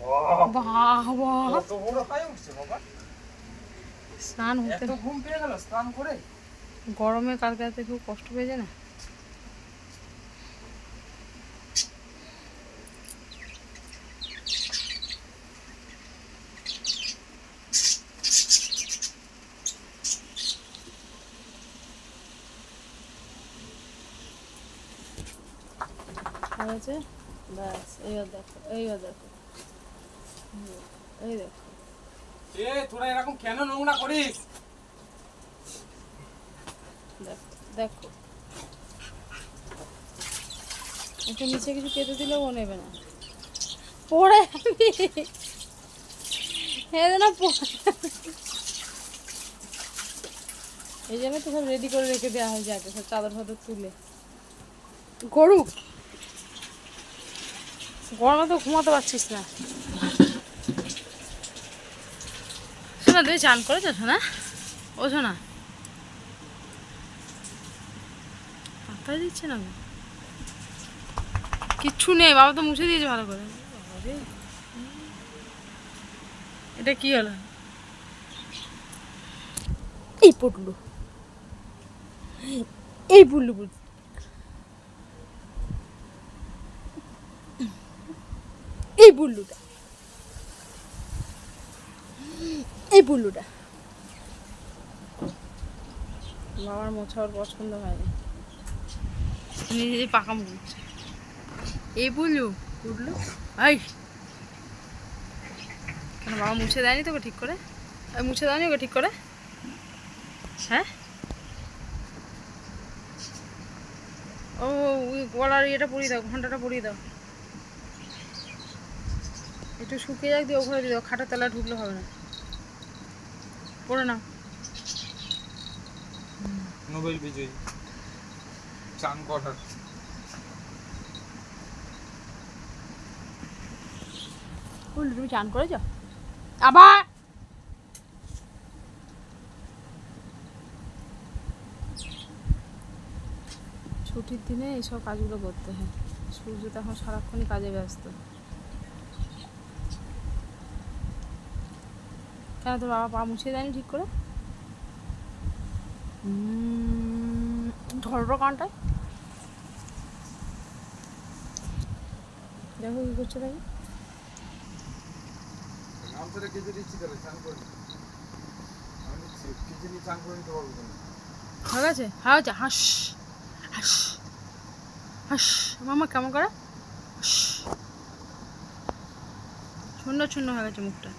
বাবা কত বড় পায়ে উঠছে বাবা। স্নান হতে এত ঘুম পেয়ে গেল স্নান করে। গরমে কালকে রাতে খুব কষ্ট পেয়ে যায় না। হয়েছে ব্যাস। এইবার দেখো, এইবার দেখো, এই দেখো। এ তোরা এরকম কেন নোংরা করিস? দেখো দেখো, একটু নিচে কিছু পেতে দিলেও ও নেবে না, পড়ে যাবি। না এই জন্য তো সব রেডি করে রেখে দেওয়া হয়, যাকে সব চাদর ফাদর তুলে। গরু গরমে তো ঘুমাতে পারছিস না। শোনা, তুমি চান করেছো শোনা? ও শোনা, পাত্তাই দিচ্ছে না, কিচ্ছু নেই। বাবা তো মুছে দিয়েছে ভালো করে। এটা কি হলো? এই পটলু, এই বুল্লু বুল, এই বুল্লুটা, এই বুল্লুটা। বাবার মোছা ওর পছন্দ হয়নি, নিজে পাকা মুছে। এই বুল্লু বুল্লু, এই কেন বাবা মুছে দেয়নি তোকে ঠিক করে? মুছে দেয়নি ওকে ঠিক করে? হ্যাঁ, ও ওই গলার ইয়েটা পরিয়ে দাও, ঘন্টাটা পরিয়ে দাও, একটু শুকিয়ে যাক দিয়ে ওখানে দিয়ে দাও। খাটের তলায় ঢুকলে হবে না, পরে নাও। নোবেল বিজয়ী চান করার। বুল্লু তুমি চান করেছ আবার? ছুটির দিনে এইসব কাজগুলো করতে হয়। সূর্য তো এখন সারাক্ষণই কাজে ব্যস্ত। কেন তোর বাবা পা মুছিয়ে দেয়নি ঠিক করে? ধরো কানটায়, দেখো কি করছে। দেখো আমাদের কেটে দিচ্ছি তাহলে চান করে। আমি কিচেনে চান করে নিতে পারবো না। হয়ে গেছে, হয়ে গেছে। হাস হাস হাস, মামা কেমন করে? শূন্য শূন্য হয়ে গেছে মুখটা।